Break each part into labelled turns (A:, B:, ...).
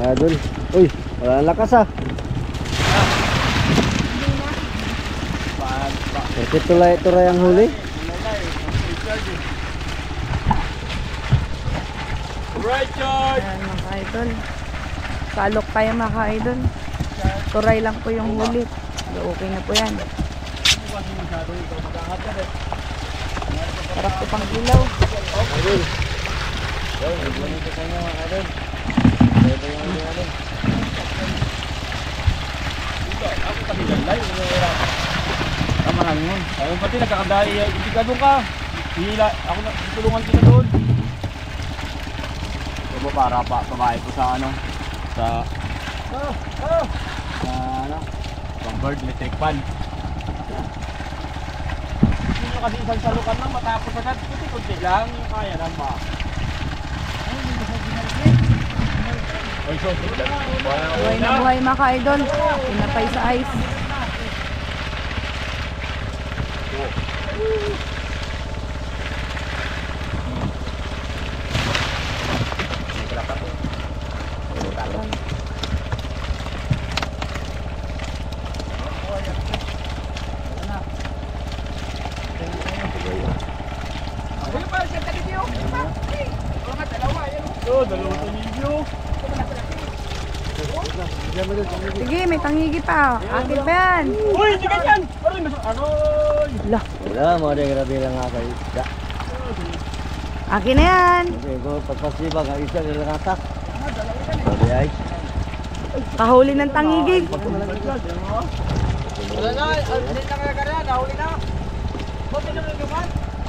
A: Idol. Uy, wala nang lakas ah. Ito tulay ang huli.
B: Right, George!
C: Ayan mga idol. Salok tayo mga idol. Turay lang po yung huli. So, okay na po yan. Sarap po pang ilaw.
A: Idol. Ay, nagbunin ko sa inyo mga idol. Ito yung huli natin.
B: Ako kasi galay. Tama lang yun. Ako pati nagkakadali. Hindi ka doon ka. Hila. Ako na tutulungan kita doon. Ito para pa pamahay ko sa ano. Sa ano. Pang bird electric fan. Hindi nyo kasi isang salukan lang matapos agad. Kunti-kunti lang. Yung kaya lang ba. Ay, so,
C: Buhay na buhay mga idol. Pinapay sa ice. Sige, may tangigi pa. Akin pa yan.
B: Uy, hindi ganyan! Aroy, aroy!
C: Lah,
A: Wala, mga de grabe lang nga kayo.
C: akin na yan.
A: Okay, kung pagpasibag ang isa nilang atak. Sabi ay.
C: Kahuli ng tangigi.
B: Wala na, hindi na kaya kaya, nahuli na. Buti na rin naman.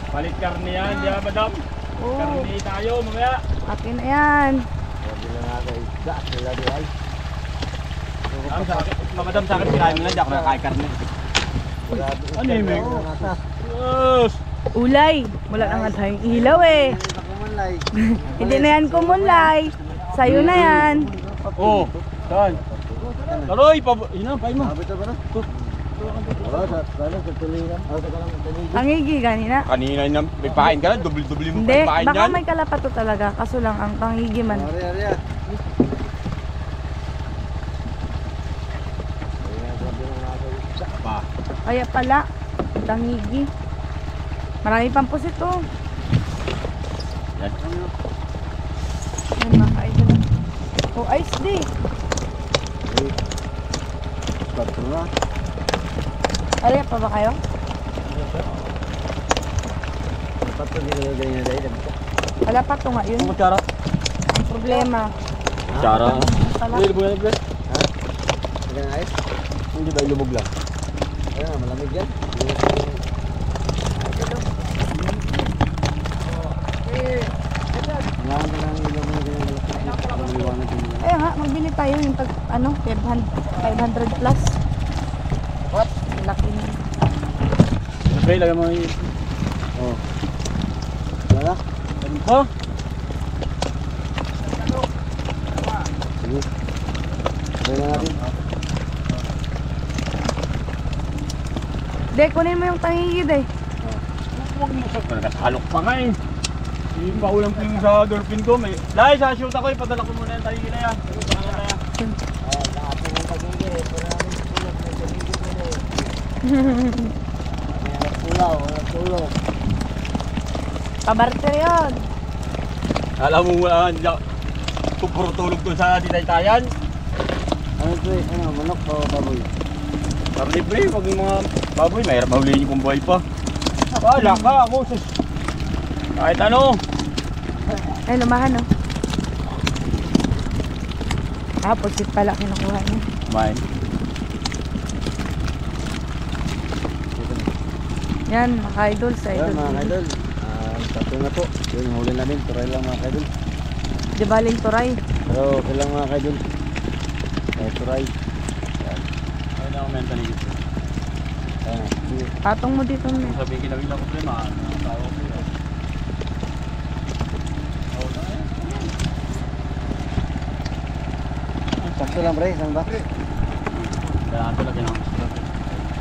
B: Palit karne yan, di ba madam?
C: Oh,
B: Karne tayo, mamaya.
C: akin na yan.
A: Sabi lang nga kayo. Sila di ay.
B: Madam sa akin, kinain mo na, di ako nakakain karne. Ano yung may? Yes!
C: Ulay. Wala na nga tayong ilaw eh. Hindi na yan kumunlay. Sa'yo na yan.
B: Oh, saan? Aroy, yun na, pain mo.
A: Sabi ito ba na? Oo, sa tuloy lang.
C: Tangigi kanina.
B: Kanina na, may pain ka na, dubli-dubli mo
C: Hindi,
B: pa yung pain
C: baka
B: yan.
C: may kalapato talaga. Kaso lang ang tangigi man.
A: Ari.
B: Pa.
C: Kaya pala, tangigi. Marami pang pusit oh.
B: Yan.
C: Yan mga idol. Oh, ice di.
A: Bato na.
C: Alaya pa ba kayo?
A: Bato din na ganyan dahil.
C: Wala pa to nga yun.
B: Ang kutsara?
C: Ang problema.
B: Kutsara?
C: Pala.
B: Hindi, lubog na, Bless.
A: Ha? Ganyan ayos?
B: Hindi ba ilubog lang?
A: Kaya nga, malamig yan. Wala ka lang ilaw mo ganyan malaki. Parang liwanag yung mga.
C: Kaya nga, magbili tayo yung tag, 500 plus.
B: What?
C: Laki na.
B: Okay, lagay mo yung...
A: Oo. Wala?
B: Ganito?
A: Sige. Kaya na natin.
C: De, kunin mo yung tangigid eh.
B: Huwag mo sa... Nakasalok pa nga eh. Yung paulang po yung sa dolphin ko. May... Dahil sa shoot ako, ipadala ko muna yung tayo na yan.
A: Nakapin ang pagigil eh. Para namin tulog. May pagigil ko na eh. Walang tulog.
C: Pabarter yun.
B: Alam mo wala, hindi ako... Kung puro tulog doon sa ditay-tayan.
A: Ano ito eh? Ano? Manok o baboy?
B: Para libre, pag yung mga baboy, mahirap mahulihin yung kung buhay pa. Wala ka, ako sus. Kahit ano.
C: Ay, lumahan oh. Ah, pusit pala kinukuha niya.
B: Kumain.
C: Yan, mga idol sa
A: Ayan
C: idol.
A: mga idol. Tatlo na po. Yung huli namin. Turay lang mga idol.
C: Di baling turay.
A: Pero okay lang mga idol. Turay.
B: Ayun ako mentally.
A: Ayan.
C: Patong mo dito.
B: Kung sabihin kinawin lang problema, tao ko yun.
A: Sakto lang pre. Saan ba?
B: Kailangan ko lagyan ng strap.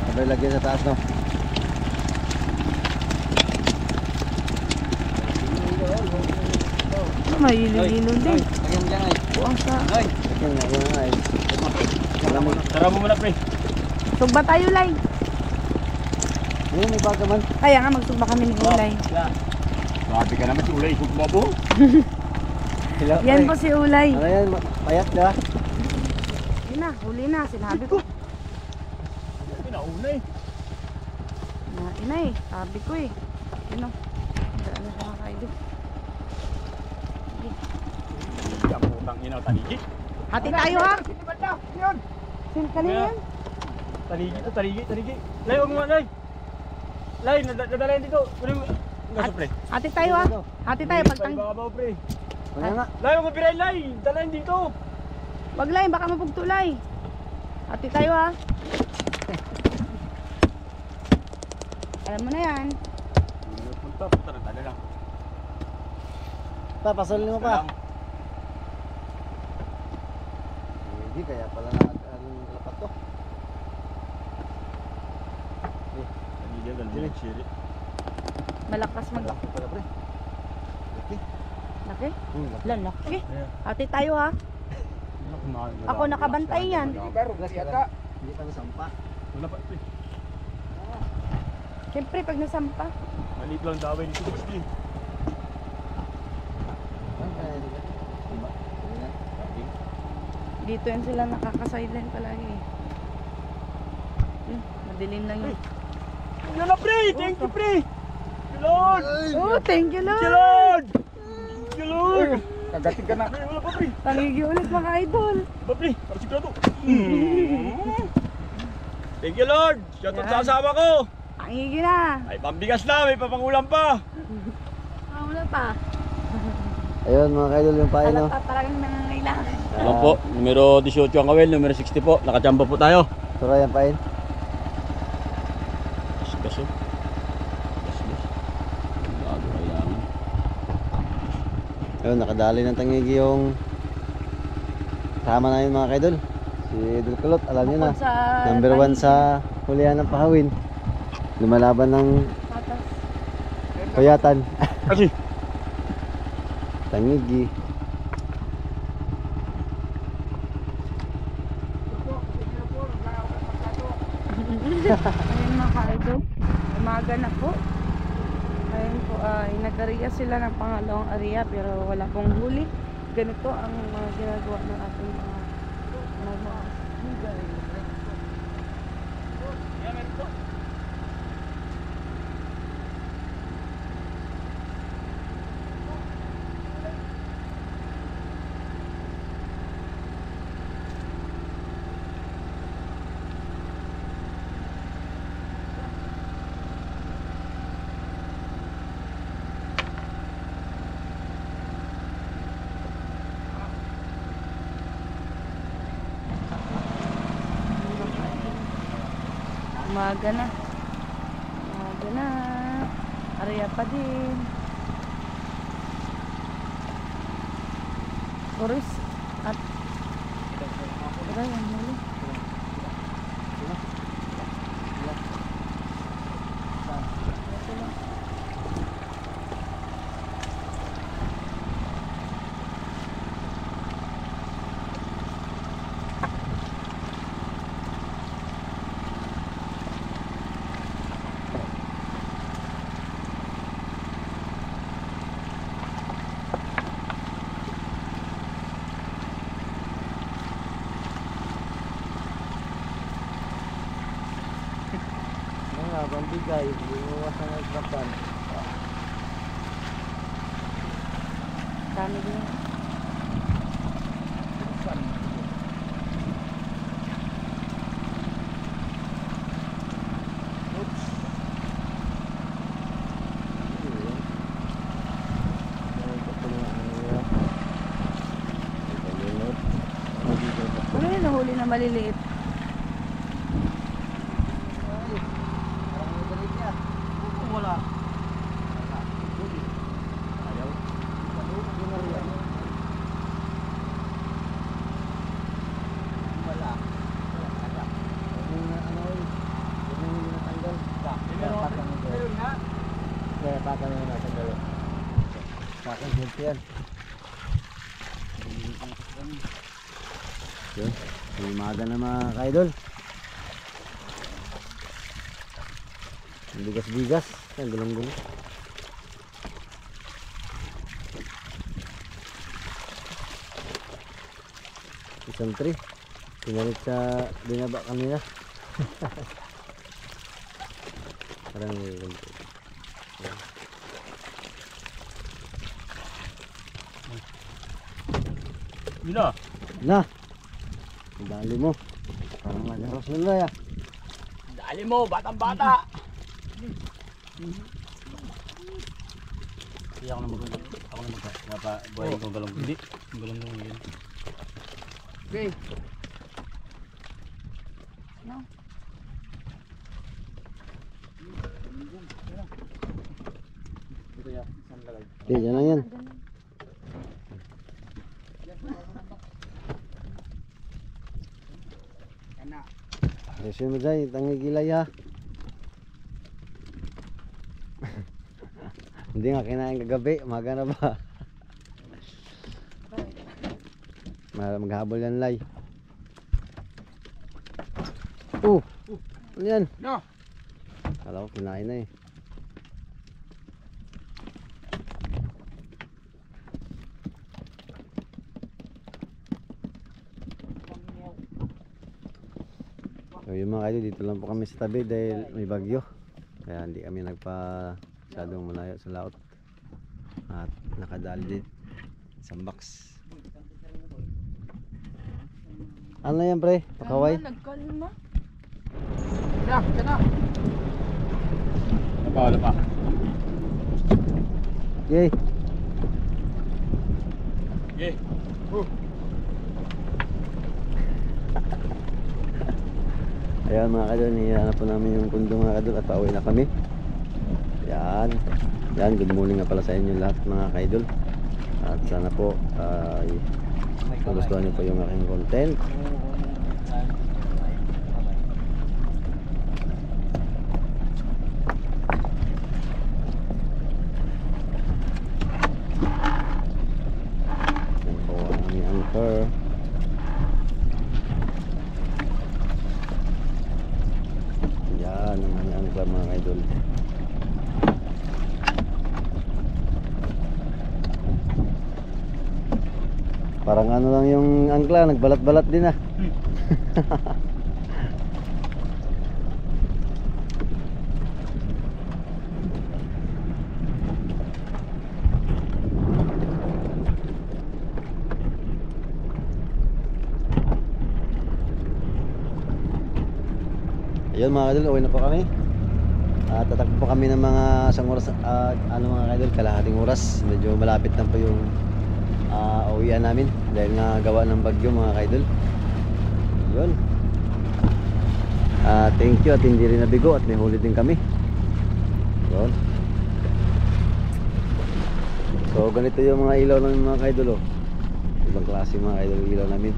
A: Sabay lagyan sa taas no.
C: mahilin din.
A: Lagyan mo dyan ay.
C: Buang sa...
B: Ay,
A: Lagyan na ay.
B: tara mo muna pre.
C: Sugba tayo, Lay.
A: Ayun, may baga man.
C: Kaya nga, magsugba kami ni Ulay.
B: Grabe ka naman si Ulay, sugba po.
A: Hello,
C: Yan
A: pre.
C: po si Ulay.
A: Ano yan? Payat ka?
C: Yun na, huli na. Sinabi ko.
B: Pinauna eh.
C: Ina eh. Sabi ko eh. Yun o. Daan na siya mga kaidol.
B: Ang putang ina, taligi.
C: Hati tayo ha.
B: Yun.
C: Sino kanina yan?
B: Taligi. Lay, huwag mo nga, Lay. Lay, nadalayan dito. Ano yung... Gaso, pre.
C: Hati tayo ha. Hati tayo. Pagtang...
B: Babaw, pre.
A: Ano nga?
B: Lay, huwag mo pirahin, Lay. Dalayan dito.
C: Wag Lay, baka mapugtulay. Hati tayo ha. Alam mo na yan.
B: Punta na, dala lang.
A: Pa, pasalin mo pa. Hindi, kaya pala na anong lapat to.
B: Taligi, dalayan, chiri.
C: Malakas mag...
A: Laki pala, pre. Laki.
C: Laki?
A: Laki.
C: Lalaki. Hati tayo ha. Ako nakabantay yan.
A: Hindi pa nasampa.
B: Wala pa, pre.
C: Siyempre pag nasampa.
B: Maliit lang daway nito, pre.
A: Diba?
C: Dito yan sila nakaka-sideline palagi eh. Yun, madilim lang yun.
B: Yan na, pre. Thank you, pre. Lord.
C: Oh, thank you Lord.
B: Lord. Thank you, Lord. Kagating ka na. Pre, wala pa, pre.
C: Tangigi ulit mga idol.
B: Ba, pre. Para sigurado. Thank you, Lord. Shoutout sa asawa ko.
C: Tangigi na.
B: Ay, pambigas na. May papangulam pa.
C: Wala pa.
A: Ayun mga kaidol yung pain, no?
C: Halata talagang nangangailangan.
B: Alam po, numero 18 ang kawel, numero 60 po. Nakachamba po tayo.
A: Tara yung pain.
B: Gaso. Bago kailangan.
A: Ayun, nakadali ng tangigi yung kasama namin mga kaidol. Si Idol Kulot, alam niyo na.
C: Bukod sa
A: Number 1 sa hulihan ng pahawin. Lumalaban ng
C: patas.
A: payatan.
B: Kasi.
A: Tangigi.
C: Ayun mga ka-idol. Umaga na po. Ayun po ay nag-area sila ng pangalawang area pero wala pong huli. Ganito ang mga ginagawa ng ating mga umaga na. Umaga na. Area pa din. Boris at Tara yan muli.
A: Mga pambigay, inuwas na nagbakan.
C: Dami din. Ano yun nahuli na maliliit?
B: Wala.
A: Kaya pakan mo natin dalo. Pakan guilty yan. Yun, may umaga na mga ka-idol. Ang bigas-bigas, ang gulong-gulong. Isang tree, pinalit sa binaba kanina. Parang
B: Yun na.
A: na, dali mo. Parang nagaros nila ya.
B: Dali mo, batang-bata. Hindi ako na mag-galong. Ako na mag-buhayin ko galong. Hindi, galong mo yun.
C: Okay. No.
B: Ito yan, isang lagay.
A: Di, yan na yan. Ayusin mo dyan, tangigilay ha. Hindi nga kinain kagabi, umaga na ba? Maghabol yan lay. Ano yan?
B: No.
A: Kala ko kinain na eh. So yung mga kayo, dito lang po kami sa tabi dahil may bagyo. Kaya hindi kami masyadong malayo sa laot. At nakadali din isang box. Ano yan pre? Pakaway?
C: Nagkalma.
B: Wala pa.
A: Yay!
B: Yeah.
A: Ayan mga kadol, nihanap po namin yung kundo mga kadol at pauwi na kami. Yan. Yan, good morning nga pala sa inyo lahat mga kaidol. At sana po ay magustuhan nyo po yung aking content. Yan po ang aming anchor. Yan ang aming anchor mga kaidol. Parang ano lang yung angkla, nagbalat-balat din ah. Ayun mga kadol, uwi na po kami. Tatakbo po kami ng mga isang oras, ano mga kadol, kalahating oras. Medyo malapit na po yung uwian namin dahil nga gawa ng bagyo mga kaidol. Yun. Thank you at hindi rin nabigo at may huli din kami. Yun. So ganito yung mga ilaw ng mga kaidol oh. Ibang klase mga kaidol ilaw namin.